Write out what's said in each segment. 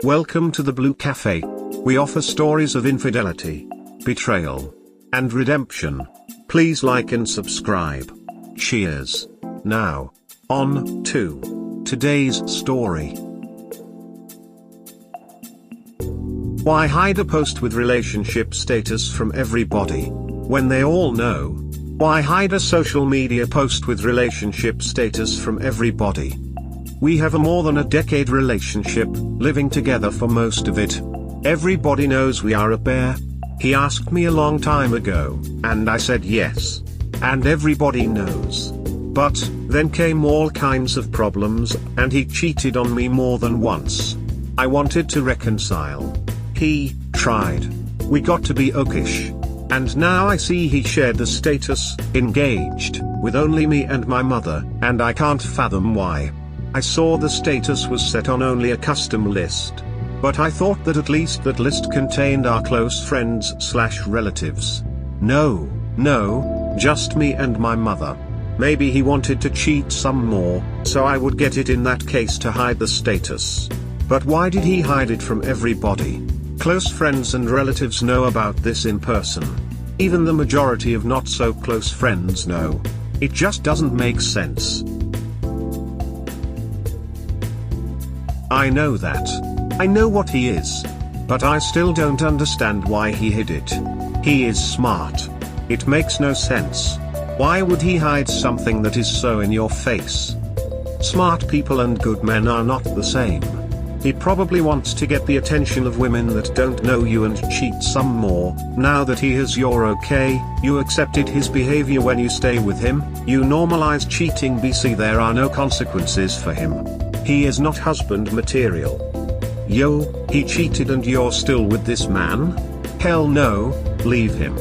Welcome to the Blue Cafe. We offer stories of infidelity, betrayal, and redemption. Please like and subscribe. Cheers. Now, on to today's story. Why hide a post with relationship status from everybody when they all know? Why hide a social media post with relationship status from everybody? We have a more than a decade relationship, living together for most of it. Everybody knows we are a pair. He asked me a long time ago, and I said yes. And everybody knows. But then came all kinds of problems, and he cheated on me more than once. I wanted to reconcile. He tried. We got to be okish. And now I see he shared the status, engaged, with only me and my mother, and I can't fathom why. I saw the status was set on only a custom list. But I thought that at least that list contained our close friends/relatives. No, just me and my mother. Maybe he wanted to cheat some more, so I would get it in that case to hide the status. But why did he hide it from everybody? Close friends and relatives know about this in person. Even the majority of not so close friends know. It just doesn't make sense. I know that. I know what he is. But I still don't understand why he hid it. He is smart. It makes no sense. Why would he hide something that is so in your face? Smart people and good men are not the same. He probably wants to get the attention of women that don't know you and cheat some more. Now that he has your okay, you accepted his behavior when you stay with him, you normalize cheating. BC, there are no consequences for him. He is not husband material. Yo, he cheated and you're still with this man? Hell no, leave him.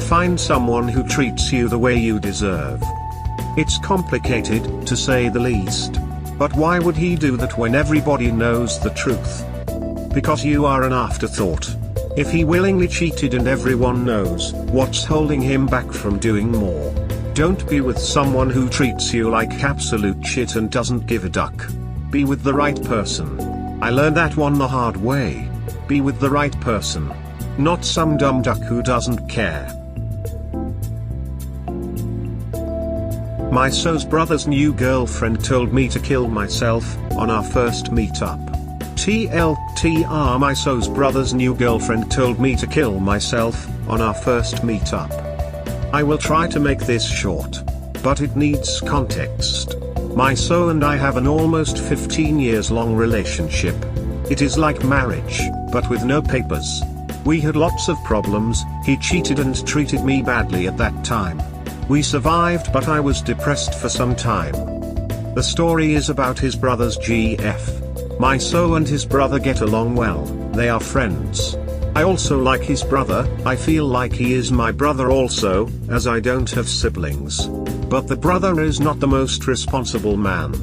Find someone who treats you the way you deserve. It's complicated, to say the least. But why would he do that when everybody knows the truth? Because you are an afterthought. If he willingly cheated and everyone knows, what's holding him back from doing more? Don't be with someone who treats you like absolute shit and doesn't give a duck. Be with the right person. I learned that one the hard way. Be with the right person. Not some dumb duck who doesn't care. My so's brother's new girlfriend told me to kill myself on our first meetup. TLTR, my so's brother's new girlfriend told me to kill myself on our first meetup. I will try to make this short, but it needs context. My so and I have an almost 15 years long relationship. It is like marriage, but with no papers. We had lots of problems. He cheated and treated me badly at that time. We survived, but I was depressed for some time. The story is about his brother's GF. My so and his brother get along well, they are friends. I also like his brother. I feel like he is my brother also, as I don't have siblings. But the brother is not the most responsible man.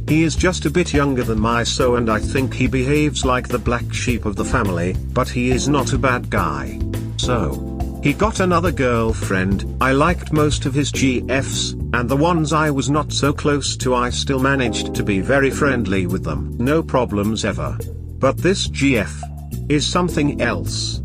He is just a bit younger than my so and I think he behaves like the black sheep of the family, but he is not a bad guy. So, he got another girlfriend. I liked most of his GFs, and the ones I was not so close to I still managed to be very friendly with them. No problems ever. But this GF is something else.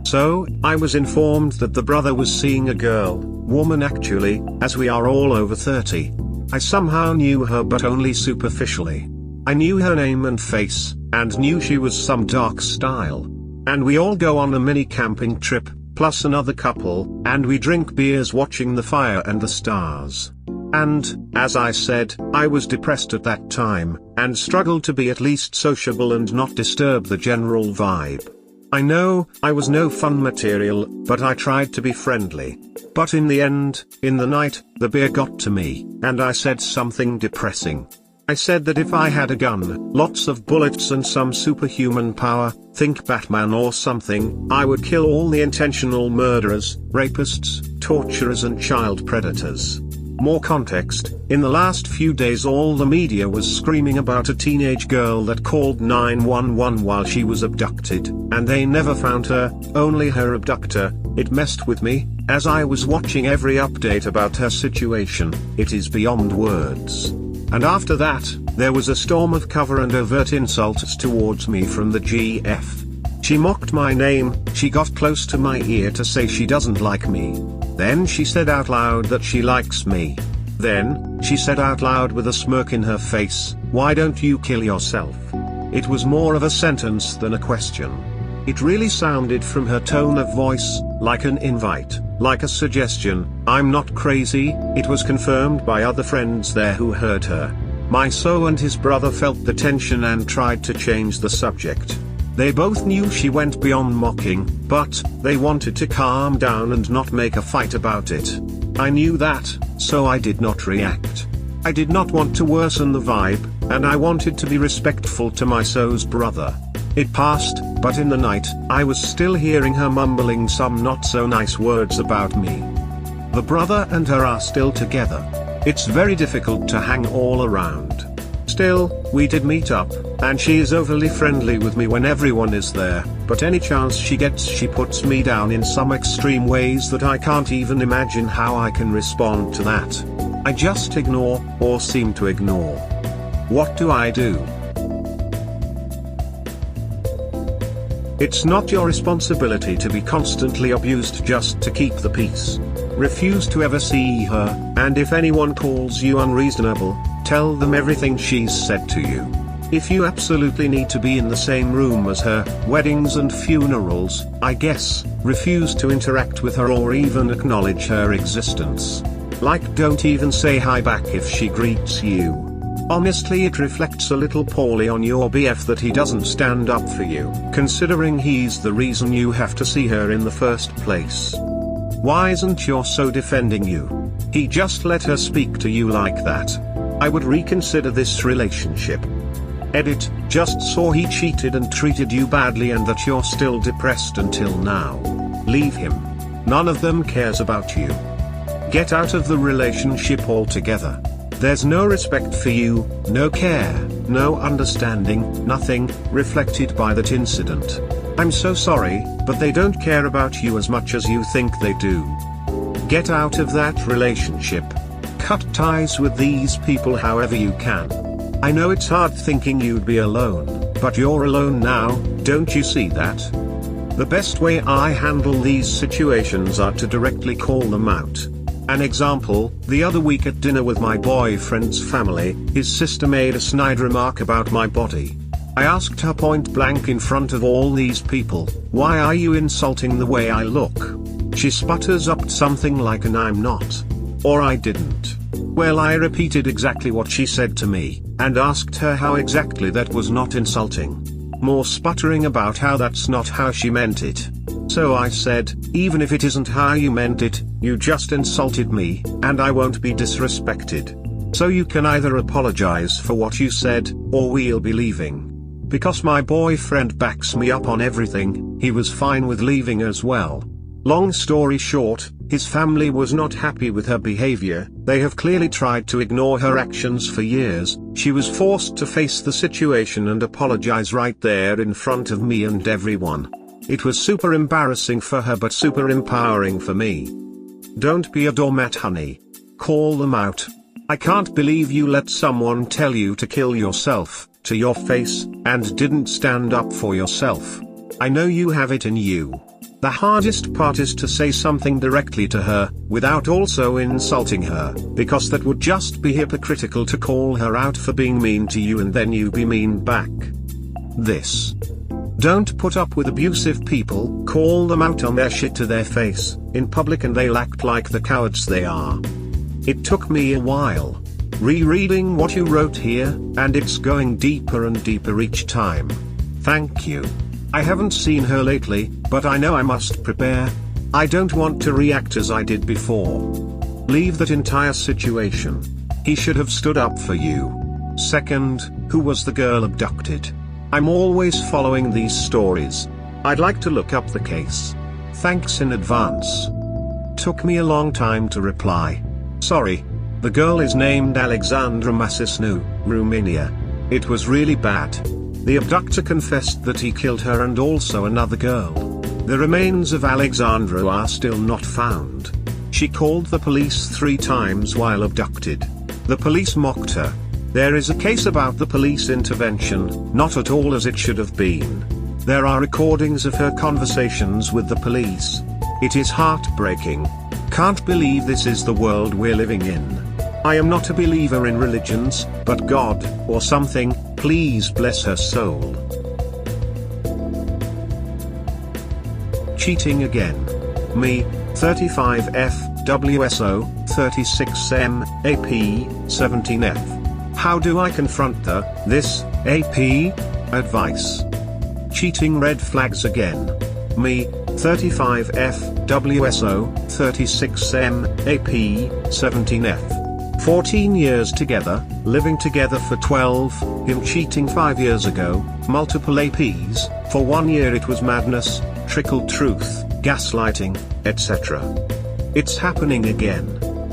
So, I was informed that the brother was seeing a woman actually, as we are all over 30. I somehow knew her but only superficially. I knew her name and face, and knew she was some dark style. And we all go on a mini camping trip, plus another couple, and we drink beers watching the fire and the stars. And, as I said, I was depressed at that time, and struggled to be at least sociable and not disturb the general vibe. I know, I was no fun material, but I tried to be friendly. But in the end, in the night, the beer got to me, and I said something depressing. I said that if I had a gun, lots of bullets and some superhuman power, think Batman or something, I would kill all the intentional murderers, rapists, torturers and child predators. More context, in the last few days all the media was screaming about a teenage girl that called 911 while she was abducted, and they never found her, only her abductor. It messed with me, as I was watching every update about her situation. It is beyond words. And after that, There was a storm of cover and overt insults towards me from the GF. She mocked my name, she got close to my ear to say she doesn't like me. Then she said out loud that she likes me. Then, she said out loud with a smirk in her face, "Why don't you kill yourself?" It was more of a sentence than a question. It really sounded from her tone of voice, like an invite, like a suggestion. I'm not crazy. It was confirmed by other friends there who heard her. My so and his brother felt the tension and tried to change the subject. They both knew she went beyond mocking, but they wanted to calm down and not make a fight about it. I knew that, so I did not react. I did not want to worsen the vibe, and I wanted to be respectful to my so's brother. It passed, but in the night, I was still hearing her mumbling some not so nice words about me. The brother and her are still together. It's very difficult to hang all around. Still, we did meet up, and she is overly friendly with me when everyone is there, but any chance she gets she puts me down in some extreme ways that I can't even imagine how I can respond to that. I just ignore, or seem to ignore. What do I do? It's not your responsibility to be constantly abused just to keep the peace. Refuse to ever see her, and if anyone calls you unreasonable, tell them everything she's said to you. If you absolutely need to be in the same room as her, weddings and funerals, I guess, refuse to interact with her or even acknowledge her existence. Like, don't even say hi back if she greets you. Honestly, it reflects a little poorly on your BF that he doesn't stand up for you, considering he's the reason you have to see her in the first place. Why isn't your so defending you? He just let her speak to you like that. I would reconsider this relationship. Edit, just saw he cheated and treated you badly and that you're still depressed until now. Leave him. None of them cares about you. Get out of the relationship altogether. There's no respect for you, no care, no understanding, nothing, reflected by that incident. I'm so sorry, but they don't care about you as much as you think they do. Get out of that relationship. Cut ties with these people however you can. I know it's hard thinking you'd be alone, but you're alone now, don't you see that? The best way I handle these situations are to directly call them out. An example, the other week at dinner with my boyfriend's family, his sister made a snide remark about my body. I asked her point blank in front of all these people, "Why are you insulting the way I look?" She sputters up something like "and I'm not." Or "I didn't." Well, I repeated exactly what she said to me, and asked her how exactly that was not insulting. More sputtering about how that's not how she meant it. So I said, "Even if it isn't how you meant it, you just insulted me, and I won't be disrespected. So you can either apologize for what you said, or we'll be leaving." Because my boyfriend backs me up on everything, he was fine with leaving as well. Long story short, his family was not happy with her behavior. They have clearly tried to ignore her actions for years. She was forced to face the situation and apologize right there in front of me and everyone. It was super embarrassing for her but super empowering for me. Don't be a doormat, honey. Call them out. I can't believe you let someone tell you to kill yourself, to your face, and didn't stand up for yourself. I know you have it in you. The hardest part is to say something directly to her, without also insulting her, because that would just be hypocritical to call her out for being mean to you and then you be mean back. This. Don't put up with abusive people, call them out on their shit to their face, in public, and they'll act like the cowards they are. It took me a while. Rereading what you wrote here, and it's going deeper and deeper each time. Thank you. I haven't seen her lately, but I know I must prepare. I don't want to react as I did before. Leave that entire situation. He should have stood up for you. Second, who was the girl abducted? I'm always following these stories. I'd like to look up the case. Thanks in advance. Took me a long time to reply. Sorry. The girl is named Alexandra Masisnu, Romania. It was really bad. The abductor confessed that he killed her and also another girl. The remains of Alexandra are still not found. She called the police 3 times while abducted. The police mocked her. There is a case about the police intervention, not at all as it should have been. There are recordings of her conversations with the police. It is heartbreaking. Can't believe this is the world we're living in. I am not a believer in religions, but God, or something, please bless her soul. Cheating again. Me, 35F, WSO, 36M, AP, 17F. How do I confront this, AP? Advice. Cheating red flags again. Me, 35F, WSO, 36M, AP, 17F. 14 years together, living together for 12, him cheating 5 years ago, multiple APs, for 1 year it was madness, trickled truth, gaslighting, etc. It's happening again.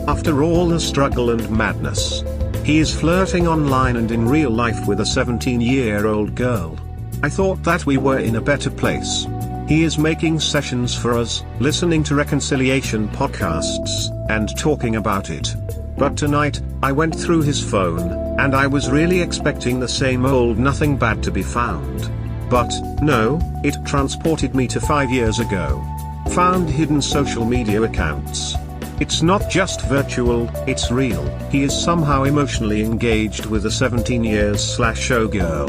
After all the struggle and madness. He is flirting online and in real life with a 17-year-old girl. I thought that we were in a better place. He is making sessions for us, listening to reconciliation podcasts, and talking about it. But tonight, I went through his phone, and I was really expecting the same old nothing bad to be found. But, no, it transported me to 5 years ago. Found hidden social media accounts. It's not just virtual, it's real. He is somehow emotionally engaged with a 17-years/old girl.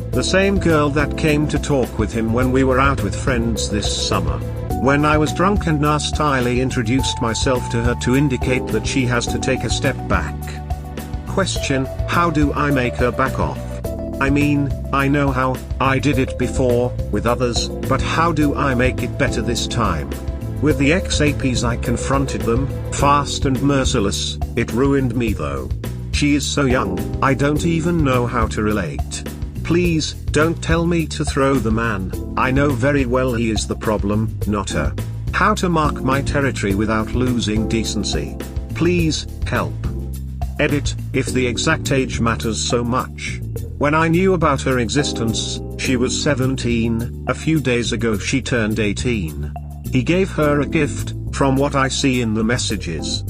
The same girl that came to talk with him when we were out with friends this summer. When I was drunk and nastily introduced myself to her to indicate that she has to take a step back. Question: how do I make her back off? I mean, I know how, I did it before, with others, but how do I make it better this time? With the ex-APs I confronted them, fast and merciless, it ruined me though. She is so young, I don't even know how to relate. Please, don't tell me to throw the man, I know very well he is the problem, not her. How to mark my territory without losing decency. Please, help. Edit, if the exact age matters so much. When I knew about her existence, she was 17, a few days ago she turned 18. He gave her a gift, from what I see in the messages.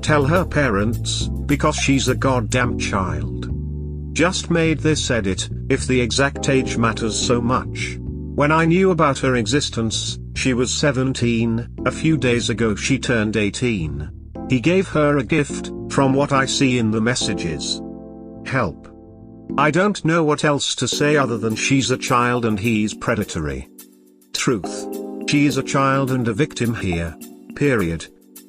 Tell her parents, because she's a goddamn child. Just made this edit, if the exact age matters so much. When I knew about her existence, she was 17, a few days ago she turned 18. He gave her a gift, from what I see in the messages. Help. I don't know what else to say other than she's a child and he's predatory. Truth. She is a child and a victim here. Period.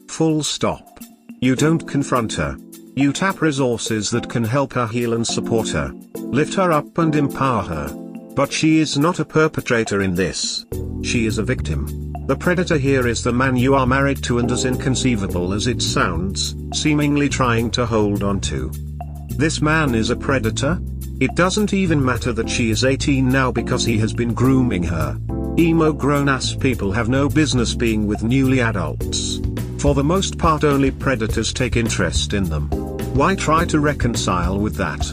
Full stop. You don't confront her. You tap resources that can help her heal and support her. Lift her up and empower her. But she is not a perpetrator in this. She is a victim. The predator here is the man you are married to and as inconceivable as it sounds, seemingly trying to hold on to. This man is a predator? It doesn't even matter that she is 18 now because he has been grooming her. Emo grown-ass people have no business being with newly adults. For the most part only predators take interest in them. Why try to reconcile with that?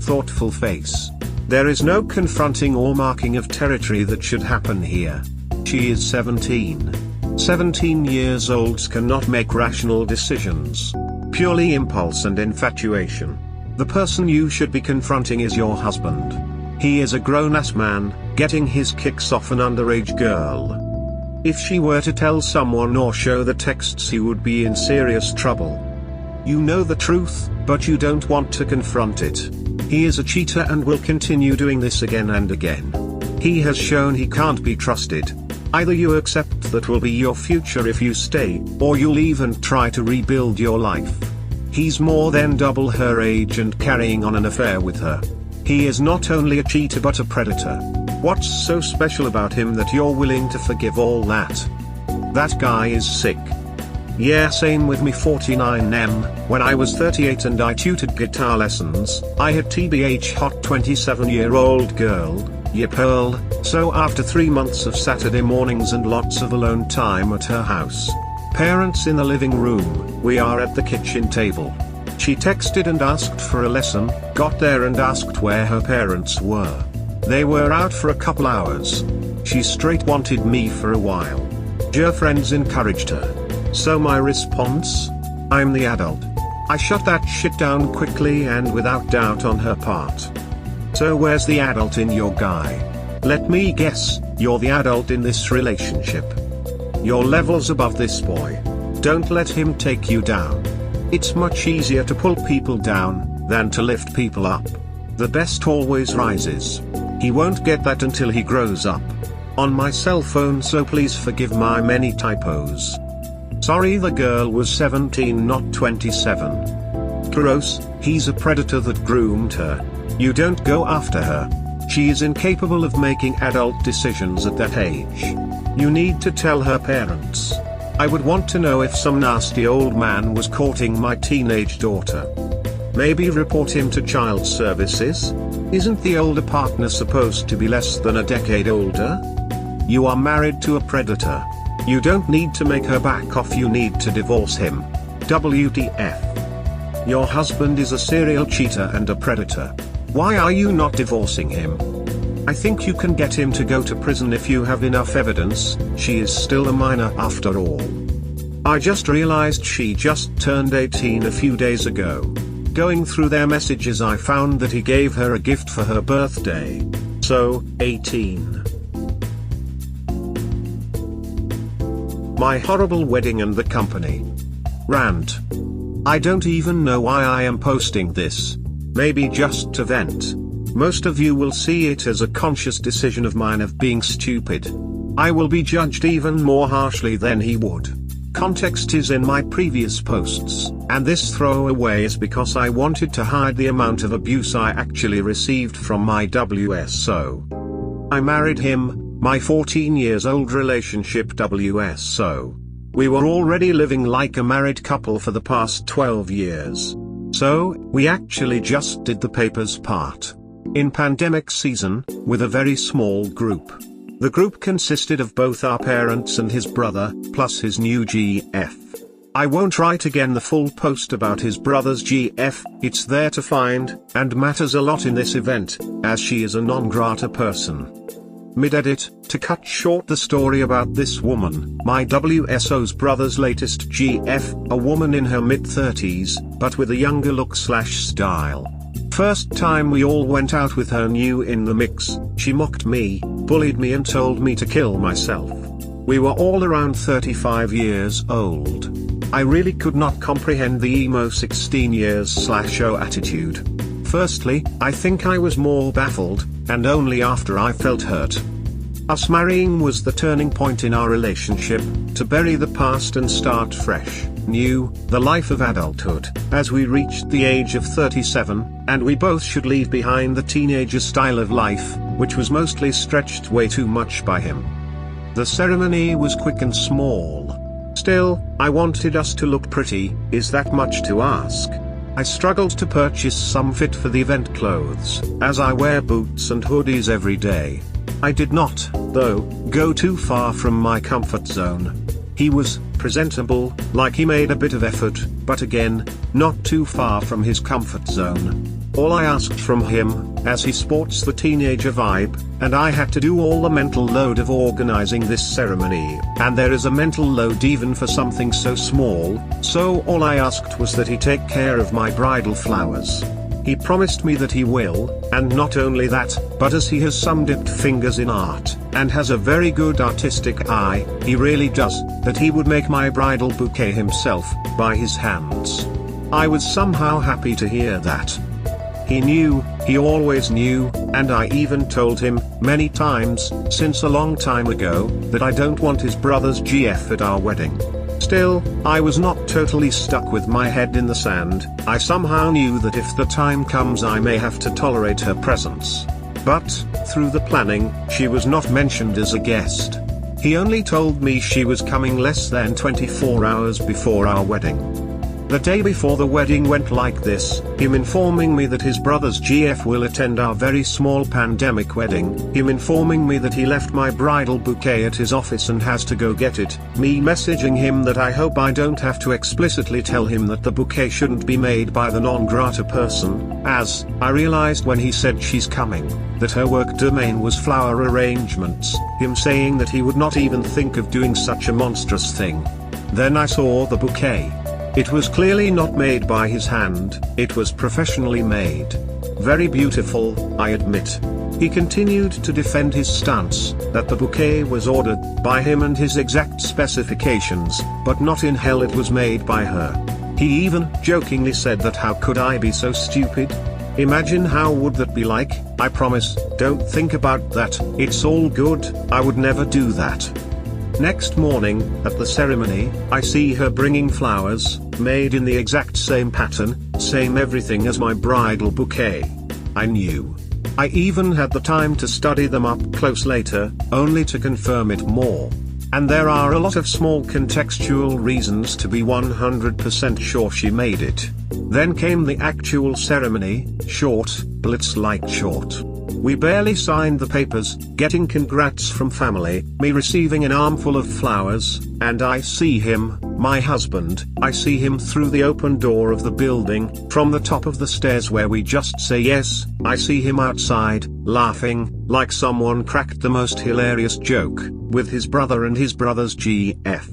Thoughtful face. There is no confronting or marking of territory that should happen here. She is 17. 17-year-olds cannot make rational decisions. Purely impulse and infatuation. The person you should be confronting is your husband. He is a grown-ass man, getting his kicks off an underage girl. If she were to tell someone or show the texts, he would be in serious trouble. You know the truth, but you don't want to confront it. He is a cheater and will continue doing this again and again. He has shown he can't be trusted. Either you accept that will be your future if you stay, or you leave and try to rebuild your life. He's more than double her age and carrying on an affair with her. He is not only a cheater but a predator. What's so special about him that you're willing to forgive all that? That guy is sick. Yeah, same with me. 49M, when I was 38 and I tutored guitar lessons, I had TBH hot 27-year-old girl, yeah Pearl, so after 3 months of Saturday mornings and lots of alone time at her house. Parents in the living room, we are at the kitchen table. She texted and asked for a lesson, got there and asked where her parents were. They were out for a couple hours. She straight wanted me for a while. Her friends encouraged her. So my response? I'm the adult. I shut that shit down quickly and without doubt on her part. So where's the adult in your guy? Let me guess, you're the adult in this relationship. You're levels above this boy. Don't let him take you down. It's much easier to pull people down than to lift people up. The best always rises. He won't get that until he grows up. On my cell phone, so please forgive my many typos. Sorry, the girl was 17, not 27. Gross, he's a predator that groomed her. You don't go after her. She is incapable of making adult decisions at that age. You need to tell her parents. I would want to know if some nasty old man was courting my teenage daughter. Maybe report him to child services? Isn't the older partner supposed to be less than a decade older? You are married to a predator. You don't need to make her back off, you need to divorce him. WTF. Your husband is a serial cheater and a predator. Why are you not divorcing him? I think you can get him to go to prison if you have enough evidence. She is still a minor after all. I just realized she just turned 18 a few days ago. Going through their messages, I found that he gave her a gift for her birthday. So, 18. My horrible wedding and the company. Rant. I don't even know why I am posting this. Maybe just to vent. Most of you will see it as a conscious decision of mine of being stupid. I will be judged even more harshly than he would. Context is in my previous posts, and this throwaway is because I wanted to hide the amount of abuse I actually received from my WSO. I married him, my 14 years old relationship WSO. We were already living like a married couple for the past 12 years. So, we actually just did the papers part. In pandemic season, with a very small group. The group consisted of both our parents and his brother, plus his new GF. I won't write again the full post about his brother's GF, it's there to find, and matters a lot in this event, as she is a non grata person. Mid-edit, to cut short the story about this woman, my WSO's brother's latest GF, a woman in her mid-30s, but with a younger look/style. First time we all went out with her new in the mix, she mocked me, bullied me and told me to kill myself. We were all around 35 years old. I really could not comprehend the emo 16 years/oh attitude. Firstly, I think I was more baffled, and only after I felt hurt. Us marrying was the turning point in our relationship, to bury the past and start fresh, new, the life of adulthood, as we reached the age of 37, and we both should leave behind the teenager style of life, which was mostly stretched way too much by him. The ceremony was quick and small. Still, I wanted us to look pretty. Is that much to ask? I struggled to purchase some fit for the event clothes, as I wear boots and hoodies every day. I did not, though, go too far from my comfort zone. He was presentable, like he made a bit of effort, but again, not too far from his comfort zone. All I asked from him, as he sports the teenager vibe, and I had to do all the mental load of organizing this ceremony, and there is a mental load even for something so small, so all I asked was that he take care of my bridal flowers. He promised me that he will, and not only that, but as he has some dipped fingers in art, and has a very good artistic eye, he really does, that he would make my bridal bouquet himself, by his hands. I was somehow happy to hear that. He knew, he always knew, and I even told him, many times, since a long time ago, that I don't want his brother's GF at our wedding. Still, I was not totally stuck with my head in the sand. I somehow knew that if the time comes I may have to tolerate her presence. But, through the planning, she was not mentioned as a guest. He only told me she was coming less than 24 hours before our wedding. The day before the wedding went like this, him informing me that his brother's GF will attend our very small pandemic wedding, him informing me that he left my bridal bouquet at his office and has to go get it, me messaging him that I hope I don't have to explicitly tell him that the bouquet shouldn't be made by the non-grata person, as, I realized when he said she's coming, that her work domain was flower arrangements, him saying that he would not even think of doing such a monstrous thing. Then I saw the bouquet. It was clearly not made by his hand, it was professionally made. Very beautiful, I admit. He continued to defend his stance, that the bouquet was ordered by him and his exact specifications, but not in hell it was made by her. He even jokingly said that how could I be so stupid? Imagine how would that be like. I promise, don't think about that, it's all good, I would never do that. Next morning, at the ceremony, I see her bringing flowers, made in the exact same pattern, same everything as my bridal bouquet. I knew. I even had the time to study them up close later, only to confirm it more. And there are a lot of small contextual reasons to be 100% sure she made it. Then came the actual ceremony, short, blitz-like short. We barely signed the papers, getting congrats from family, me receiving an armful of flowers, and I see him, my husband, I see him through the open door of the building, from the top of the stairs where we just say yes, I see him outside, laughing, like someone cracked the most hilarious joke, with his brother and his brother's GF.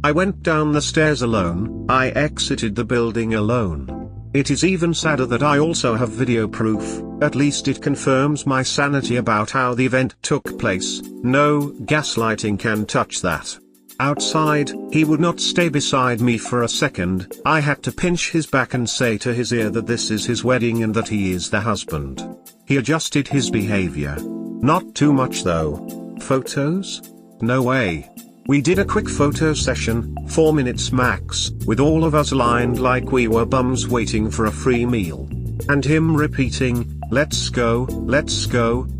I went down the stairs alone, I exited the building alone. It is even sadder that I also have video proof, at least it confirms my sanity about how the event took place. No gaslighting can touch that. Outside, he would not stay beside me for a second, I had to pinch his back and say to his ear that this is his wedding and that he is the husband. He adjusted his behavior. Not too much though. Photos? No way. We did a quick photo session, 4 minutes max, with all of us aligned like we were bums waiting for a free meal. And him repeating, let's go,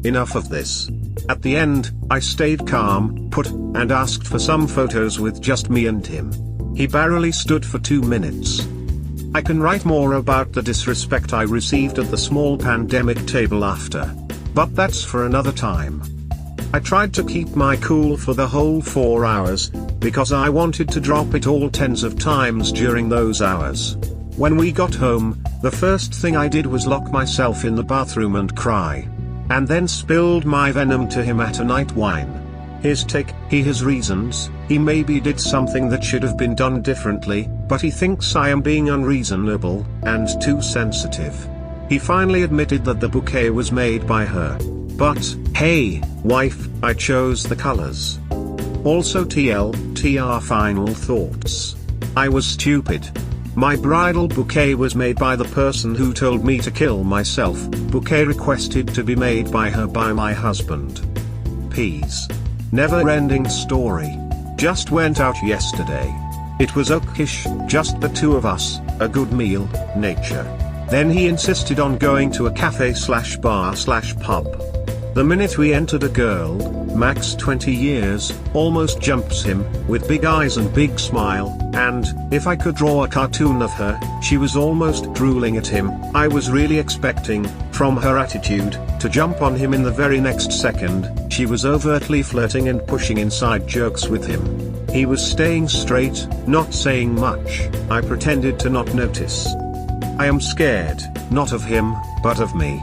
enough of this. At the end, I stayed calm, put, and asked for some photos with just me and him. He barely stood for 2 minutes. I can write more about the disrespect I received at the small pandemic table after. But that's for another time. I tried to keep my cool for the whole 4 hours, because I wanted to drop it all tens of times during those hours. When we got home, the first thing I did was lock myself in the bathroom and cry. And then spilled my venom to him at a night wine. His take, he has reasons, he maybe did something that should have been done differently, but he thinks I am being unreasonable, and too sensitive. He finally admitted that the bouquet was made by her. But, hey, wife, I chose the colors. Also TR final thoughts. I was stupid. My bridal bouquet was made by the person who told me to kill myself, bouquet requested to be made by her by my husband. Peace. Never-ending story. Just went out yesterday. It was okish, just the two of us, a good meal, nature. Then he insisted on going to a cafe/bar/pub. The minute we entered, a girl, max 20 years, almost jumps him, with big eyes and big smile, and, if I could draw a cartoon of her, she was almost drooling at him. I was really expecting, from her attitude, to jump on him in the very next second. She was overtly flirting and pushing inside jokes with him. He was staying straight, not saying much. I pretended to not notice. I am scared, not of him, but of me.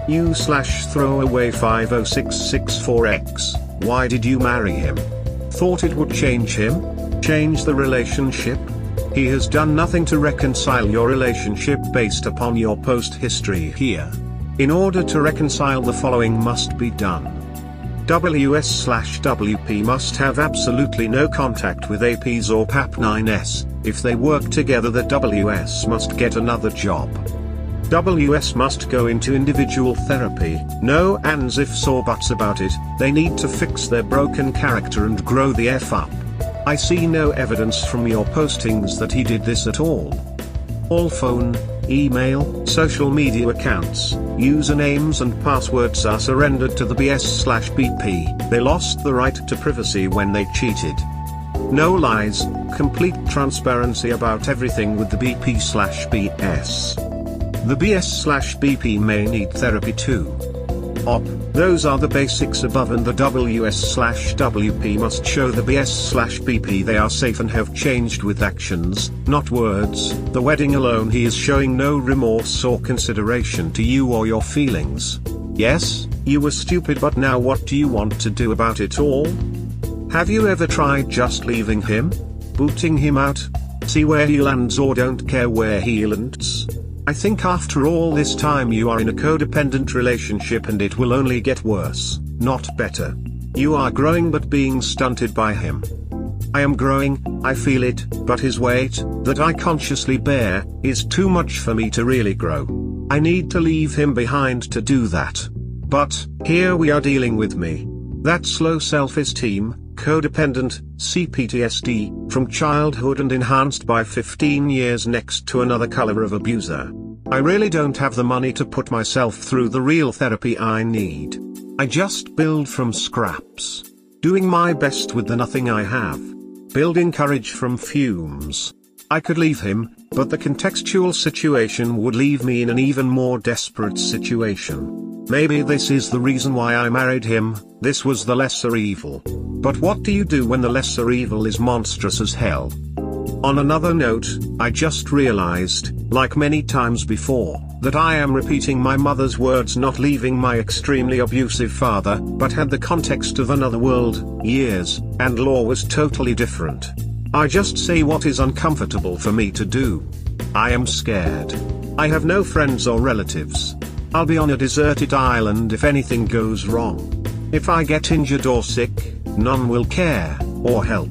U/throwaway 50664X, why did you marry him? Thought it would change him? Change the relationship? He has done nothing to reconcile your relationship based upon your post history here. In order to reconcile, the following must be done. WS/WP must have absolutely no contact with APs or PAP9S, if they work together the WS must get another job. WS must go into individual therapy, no ands, ifs or buts about it, they need to fix their broken character and grow the F up. I see no evidence from your postings that he did this at all. All phone, email, social media accounts, usernames and passwords are surrendered to the BS/BP, they lost the right to privacy when they cheated. No lies, complete transparency about everything with the BP/BS. The BS/BP may need therapy too. Those are the basics above, and the WS/WP must show the BS/BP they are safe and have changed with actions, not words. The wedding alone, he is showing no remorse or consideration to you or your feelings. Yes, you were stupid, but now what do you want to do about it all? Have you ever tried just leaving him? Booting him out? See where he lands or don't care where he lands? I think after all this time you are in a codependent relationship and it will only get worse, not better. You are growing but being stunted by him. I am growing, I feel it, but his weight, that I consciously bear, is too much for me to really grow. I need to leave him behind to do that. But, here we are dealing with me. That slow self-esteem, codependent, CPTSD, from childhood and enhanced by 15 years next to another color of abuser. I really don't have the money to put myself through the real therapy I need. I just build from scraps. Doing my best with the nothing I have. Building courage from fumes. I could leave him, but the contextual situation would leave me in an even more desperate situation. Maybe this is the reason why I married him, this was the lesser evil. But what do you do when the lesser evil is monstrous as hell? On another note, I just realized, like many times before, that I am repeating my mother's words, not leaving my extremely abusive father, but had the context of another world, years, and law was totally different. I just say what is uncomfortable for me to do. I am scared. I have no friends or relatives. I'll be on a deserted island if anything goes wrong. If I get injured or sick, none will care, or help.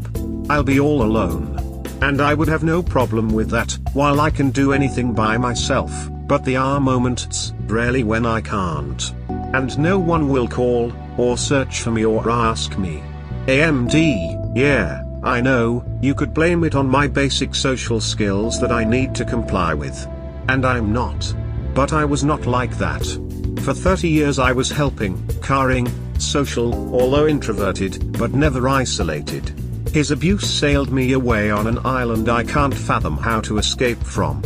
I'll be all alone. And I would have no problem with that, while I can do anything by myself, but there are moments, rarely when I can't. And no one will call, or search for me or ask me. AMD, yeah, I know, you could blame it on my basic social skills that I need to comply with. And I'm not. But I was not like that. For 30 years I was helping, caring, social, although introverted, but never isolated. His abuse sailed me away on an island I can't fathom how to escape from.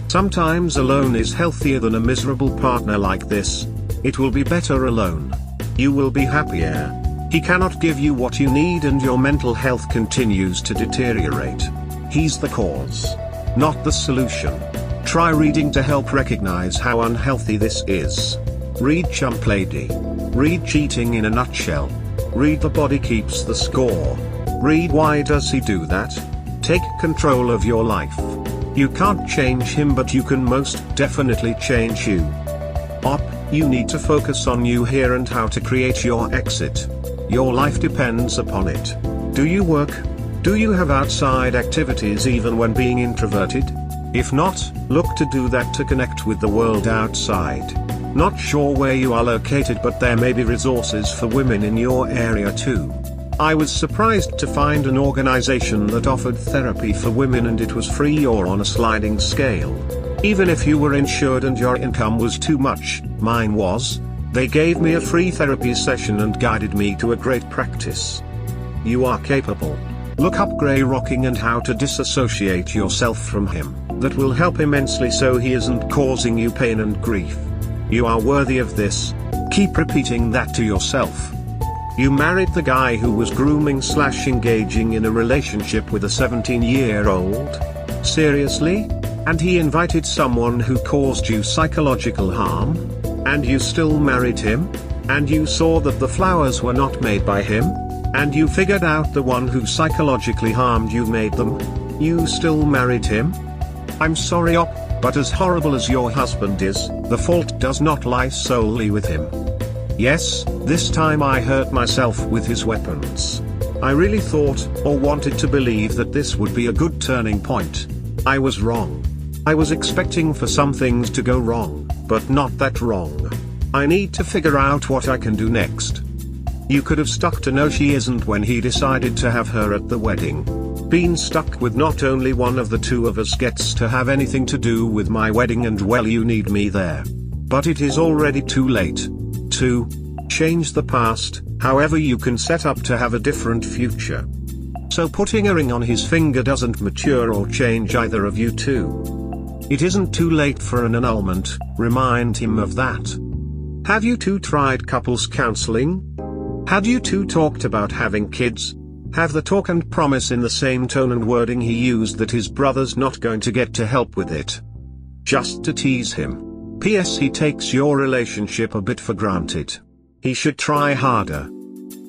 Sometimes alone is healthier than a miserable partner like this. It will be better alone. You will be happier. He cannot give you what you need and your mental health continues to deteriorate. He's the cause, not the solution. Try reading to help recognize how unhealthy this is. Read Chump Lady. Read Cheating in a Nutshell. Read The Body Keeps the Score. Read Why Does He Do That? Take control of your life. You can't change him, but you can most definitely change you. You need to focus on you here and how to create your exit. Your life depends upon it. Do you work? Do you have outside activities even when being introverted? If not, look to do that to connect with the world outside. Not sure where you are located, but there may be resources for women in your area too. I was surprised to find an organization that offered therapy for women and it was free or on a sliding scale. Even if you were insured and your income was too much, mine was. They gave me a free therapy session and guided me to a great practice. You are capable. Look up Grey Rocking and how to disassociate yourself from him. That will help immensely so he isn't causing you pain and grief. You are worthy of this. Keep repeating that to yourself. You married the guy who was grooming/engaging in a relationship with a 17-year-old? Seriously? And he invited someone who caused you psychological harm? And you still married him? And you saw that the flowers were not made by him? And you figured out the one who psychologically harmed you made them? You still married him? I'm sorry, but as horrible as your husband is, the fault does not lie solely with him. Yes, this time I hurt myself with his weapons. I really thought, or wanted to believe, that this would be a good turning point. I was wrong. I was expecting for some things to go wrong, but not that wrong. I need to figure out what I can do next. You could have stuck to no she isn't when he decided to have her at the wedding. Been stuck with not only one of the two of us gets to have anything to do with my wedding and well you need me there. But it is already too late. To change the past, however you can set up to have a different future. So putting a ring on his finger doesn't mature or change either of you two. It isn't too late for an annulment, remind him of that. Have you two tried couples counseling? Had you two talked about having kids? Have the talk and promise in the same tone and wording he used that his brother's not going to get to help with it. Just to tease him. P.S. He takes your relationship a bit for granted. He should try harder.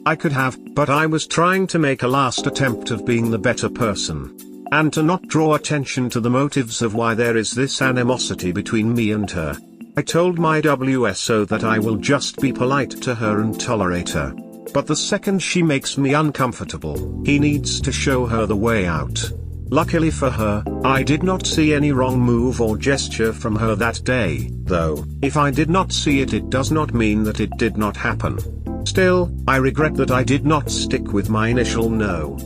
I could have, but I was trying to make a last attempt of being the better person. And to not draw attention to the motives of why there is this animosity between me and her. I told my WSO that I will just be polite to her and tolerate her. But the second she makes me uncomfortable, he needs to show her the way out. Luckily for her, I did not see any wrong move or gesture from her that day, though. If I did not see it, it does not mean that it did not happen. Still, I regret that I did not stick with my initial no.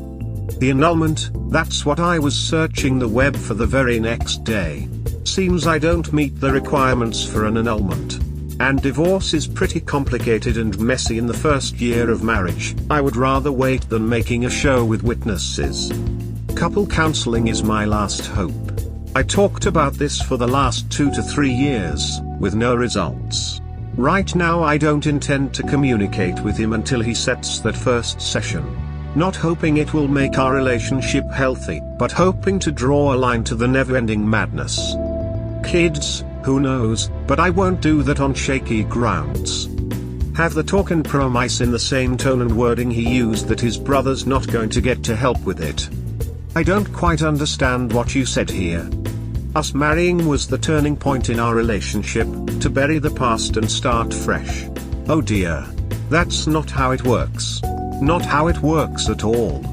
The annulment, that's what I was searching the web for the very next day. Seems I don't meet the requirements for an annulment. And divorce is pretty complicated and messy in the first year of marriage. I would rather wait than making a show with witnesses. Couple counseling is my last hope. I talked about this for the last 2 to 3 years, with no results. Right now I don't intend to communicate with him until he sets that first session. Not hoping it will make our relationship healthy, but hoping to draw a line to the never-ending madness. Kids, who knows, but I won't do that on shaky grounds. Have the talk and promise in the same tone and wording he used that his brother's not going to get to help with it. I don't quite understand what you said here. Us marrying was the turning point in our relationship, to bury the past and start fresh. Oh dear. That's not how it works. Not how it works at all.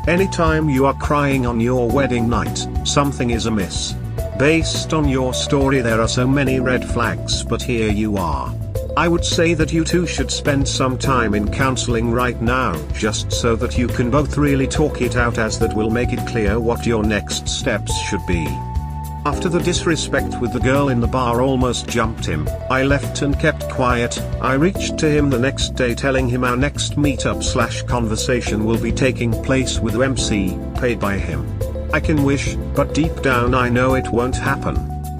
Anytime you are crying on your wedding night, something is amiss. Based on your story there are so many red flags, but here you are. I would say that you two should spend some time in counseling right now, just so that you can both really talk it out, as that will make it clear what your next steps should be. After the disrespect with the girl in the bar almost jumped him, I left and kept quiet. I reached to him the next day telling him our next meetup/conversation will be taking place with MC, paid by him. I can wish, but deep down I know it won't happen.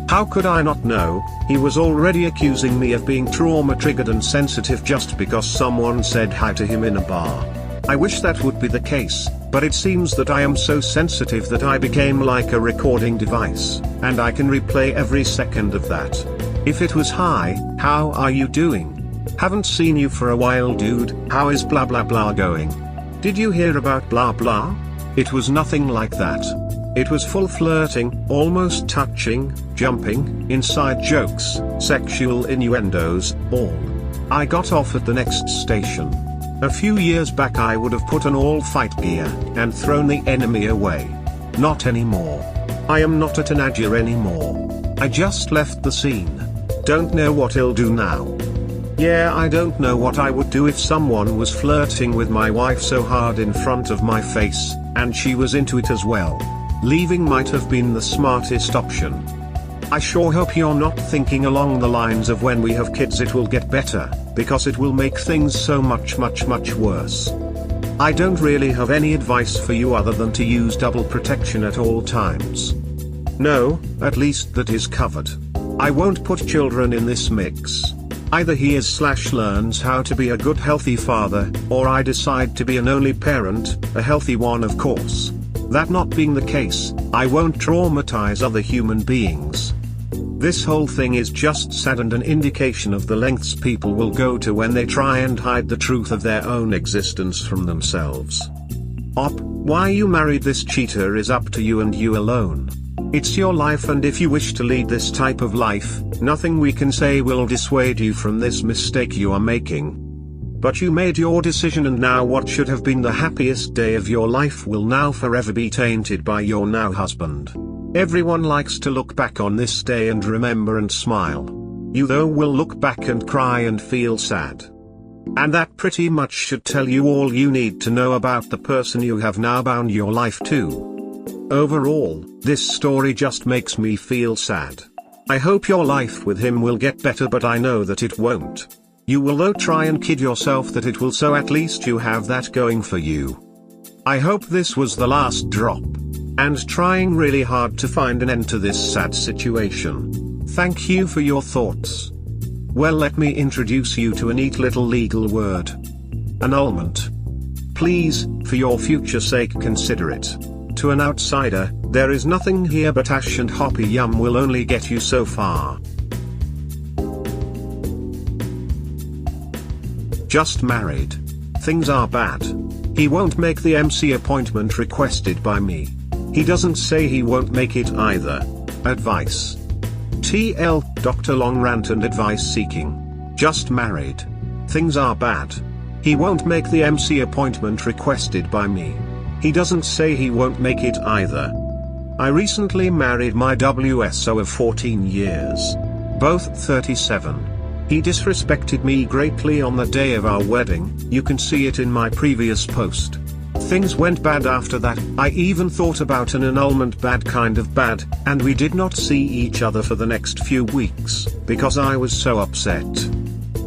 How could I not know? He was already accusing me of being trauma-triggered and sensitive just because someone said hi to him in a bar. I wish that would be the case, but it seems that I am so sensitive that I became like a recording device, and I can replay every second of that. If it was hi, how are you doing? Haven't seen you for a while dude, how is blah blah blah going? Did you hear about blah blah? It was nothing like that. It was full flirting, almost touching, jumping, inside jokes, sexual innuendos, all. I got off at the next station. A few years back I would have put on all fight gear, and thrown the enemy away. Not anymore. I am not a teenager anymore. I just left the scene. Don't know what he'll do now. Yeah, I don't know what I would do if someone was flirting with my wife so hard in front of my face, and she was into it as well. Leaving might have been the smartest option. I sure hope you're not thinking along the lines of when we have kids it will get better, because it will make things so much worse. I don't really have any advice for you other than to use double protection at all times. No, at least that is covered. I won't put children in this mix. Either he is/learns how to be a good healthy father, or I decide to be an only parent, a healthy one of course. That not being the case, I won't traumatize other human beings. This whole thing is just sad and an indication of the lengths people will go to when they try and hide the truth of their own existence from themselves. Why you married this cheater is up to you and you alone. It's your life, and if you wish to lead this type of life, nothing we can say will dissuade you from this mistake you are making. But you made your decision, and now what should have been the happiest day of your life will now forever be tainted by your now husband. Everyone likes to look back on this day and remember and smile. You though will look back and cry and feel sad. And that pretty much should tell you all you need to know about the person you have now bound your life to. Overall, this story just makes me feel sad. I hope your life with him will get better, but I know that it won't. You will though try and kid yourself that it will, so at least you have that going for you. I hope this was the last drop. And trying really hard to find an end to this sad situation. Thank you for your thoughts. Well, let me introduce you to a neat little legal word. Annulment. Please, for your future sake, consider it. To an outsider, there is nothing here but ash and hoppy yum will only get you so far. Just married. Things are bad. He won't make the MC appointment requested by me. He doesn't say he won't make it either. Advice. TL, Dr. Long rant and advice seeking. Just married. Things are bad. He won't make the MC appointment requested by me. He doesn't say he won't make it either. I recently married my WSO of 14 years. Both 37. He disrespected me greatly on the day of our wedding, you can see it in my previous post. Things went bad after that, I even thought about an annulment, bad kind of bad, and we did not see each other for the next few weeks, because I was so upset.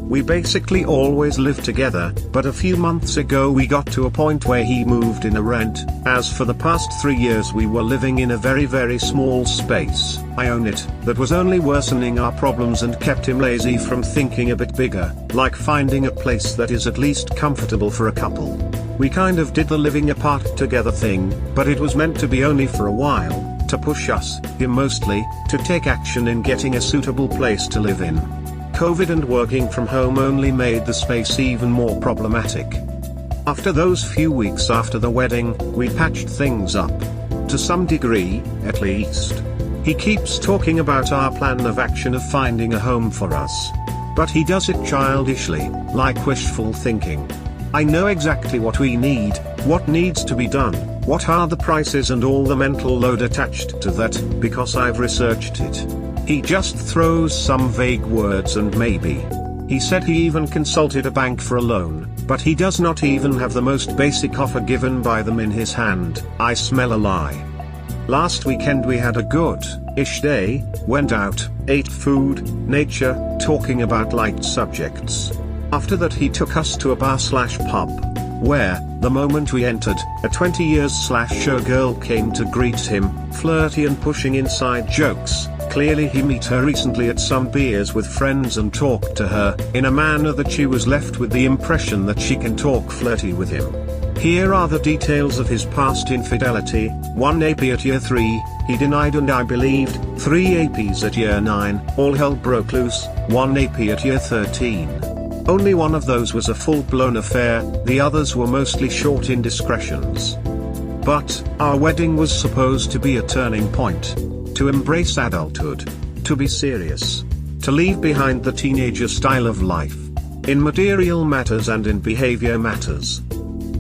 We basically always lived together, but a few months ago we got to a point where he moved in a rent, as for the past 3 years we were living in a very small space, I own it, that was only worsening our problems and kept him lazy from thinking a bit bigger, like finding a place that is at least comfortable for a couple. We kind of did the living apart together thing, but it was meant to be only for a while, to push us, him mostly, to take action in getting a suitable place to live in. COVID and working from home only made the space even more problematic. After those few weeks after the wedding, we patched things up. To some degree, at least. He keeps talking about our plan of action of finding a home for us. But he does it childishly, like wishful thinking. I know exactly what we need, what needs to be done, what are the prices and all the mental load attached to that, because I've researched it. He just throws some vague words and maybe. He said he even consulted a bank for a loan, but he does not even have the most basic offer given by them in his hand. I smell a lie. Last weekend we had a good-ish day, went out, ate food, nature, talking about light subjects. After that he took us to a bar/pub, where, the moment we entered, a 20 years/show girl came to greet him, flirty and pushing inside jokes. Clearly he met her recently at some beers with friends and talked to her, in a manner that she was left with the impression that she can talk flirty with him. Here are the details of his past infidelity: 1 AP at year 3, he denied and I believed, 3 APs at year 9, all hell broke loose, 1 AP at year 13. Only one of those was a full-blown affair, the others were mostly short indiscretions. But, our wedding was supposed to be a turning point. To embrace adulthood. To be serious. To leave behind the teenager style of life. In material matters and in behavior matters.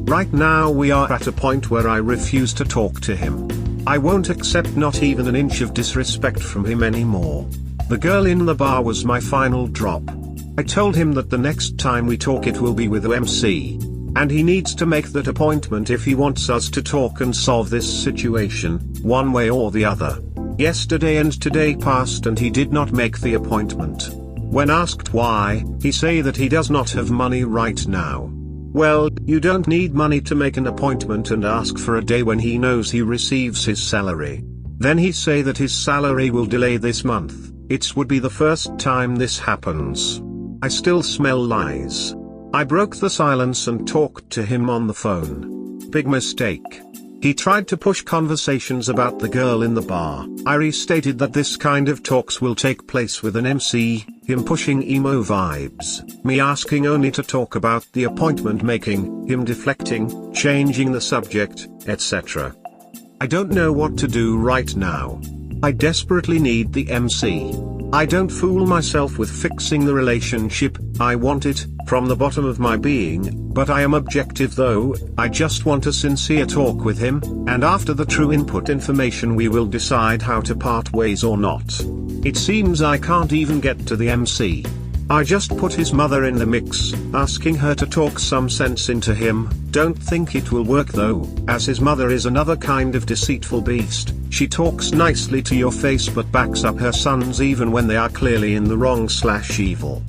Right now we are at a point where I refuse to talk to him. I won't accept not even an inch of disrespect from him anymore. The girl in the bar was my final drop. I told him that the next time we talk it will be with the MC. And he needs to make that appointment if he wants us to talk and solve this situation, one way or the other. Yesterday and today passed and he did not make the appointment. When asked why, he say that he does not have money right now. Well, you don't need money to make an appointment and ask for a day when he knows he receives his salary. Then he say that his salary will delay this month. It would be the first time this happens. I still smell lies. I broke the silence and talked to him on the phone. Big mistake. He tried to push conversations about the girl in the bar. I restated that this kind of talks will take place with an MC, him pushing emo vibes, me asking only to talk about the appointment making, him deflecting, changing the subject, etc. I don't know what to do right now. I desperately need the MC. I don't fool myself with fixing the relationship, I want it, from the bottom of my being, but I am objective though, I just want a sincere talk with him, and after the true input information we will decide how to part ways or not. It seems I can't even get to the MC. I just put his mother in the mix, asking her to talk some sense into him. Don't think it will work though, as his mother is another kind of deceitful beast. She talks nicely to your face but backs up her sons even when they are clearly in the wrong/evil.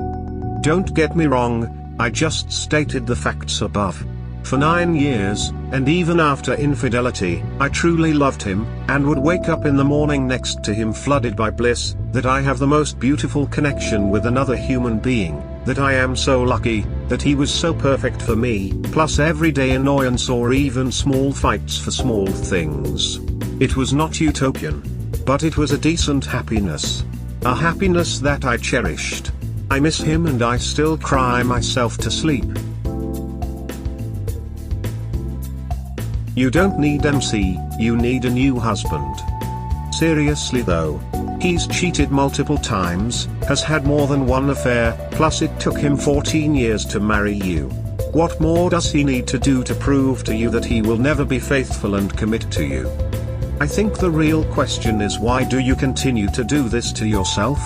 Don't get me wrong, I just stated the facts above. For 9 years, and even after infidelity, I truly loved him, and would wake up in the morning next to him flooded by bliss, that I have the most beautiful connection with another human being, that I am so lucky, that he was so perfect for me, plus everyday annoyance or even small fights for small things. It was not utopian. But it was a decent happiness. A happiness that I cherished. I miss him and I still cry myself to sleep. You don't need MC, you need a new husband. Seriously though. He's cheated multiple times, has had more than one affair, plus it took him 14 years to marry you. What more does he need to do to prove to you that he will never be faithful and commit to you? I think the real question is, why do you continue to do this to yourself?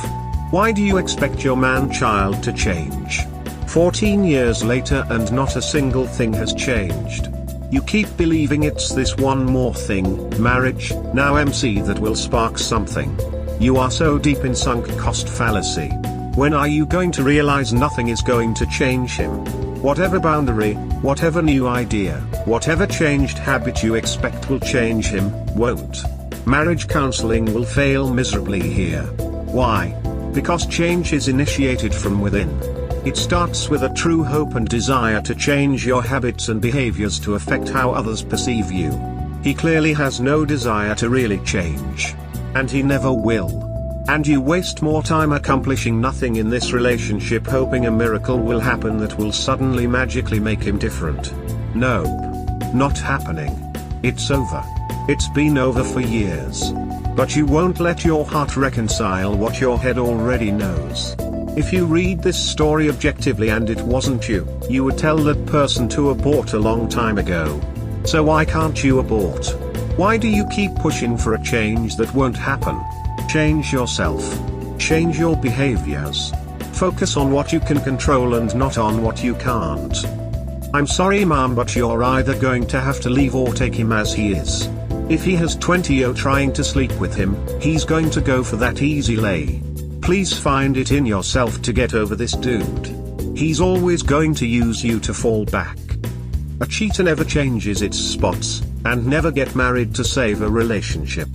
Why do you expect your man-child to change? 14 years later and not a single thing has changed. You keep believing it's this one more thing, marriage, now MC, that will spark something. You are so deep in sunk cost fallacy. When are you going to realize nothing is going to change him? Whatever boundary, whatever new idea, whatever changed habit you expect will change him, won't. Marriage counseling will fail miserably here. Why? Because change is initiated from within. It starts with a true hope and desire to change your habits and behaviors to affect how others perceive you. He clearly has no desire to really change. And he never will. And you waste more time accomplishing nothing in this relationship hoping a miracle will happen that will suddenly magically make him different. Nope. Not happening. It's over. It's been over for years. But you won't let your heart reconcile what your head already knows. If you read this story objectively and it wasn't you, you would tell that person to abort a long time ago. So why can't you abort? Why do you keep pushing for a change that won't happen? Change yourself. Change your behaviors. Focus on what you can control and not on what you can't. I'm sorry mom, but you're either going to have to leave or take him as he is. If he has 20 trying to sleep with him, he's going to go for that easy lay. Please find it in yourself to get over this dude. He's always going to use you to fall back. A cheater never changes its spots, and never get married to save a relationship.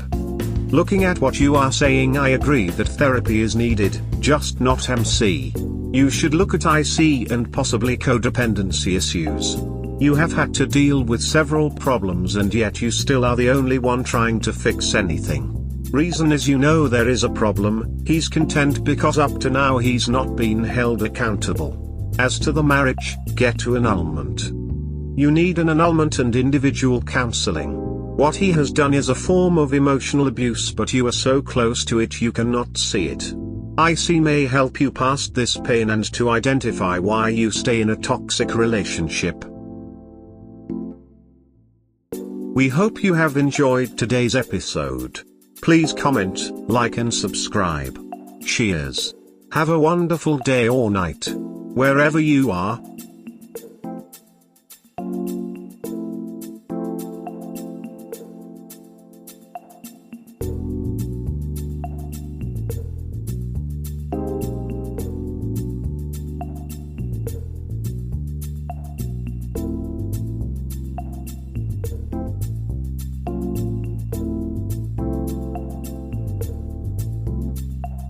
Looking at what you are saying, I agree that therapy is needed, just not MC. You should look at IC and possibly codependency issues. You have had to deal with several problems and yet you still are the only one trying to fix anything. Reason is, you know there is a problem. He's content because up to now he's not been held accountable. As to the marriage, get to annulment. You need an annulment and individual counseling. What he has done is a form of emotional abuse, but you are so close to it you cannot see it. IC may help you past this pain and to identify why you stay in a toxic relationship. We hope you have enjoyed today's episode. Please comment, like and subscribe. Cheers. Have a wonderful day or night. Wherever you are.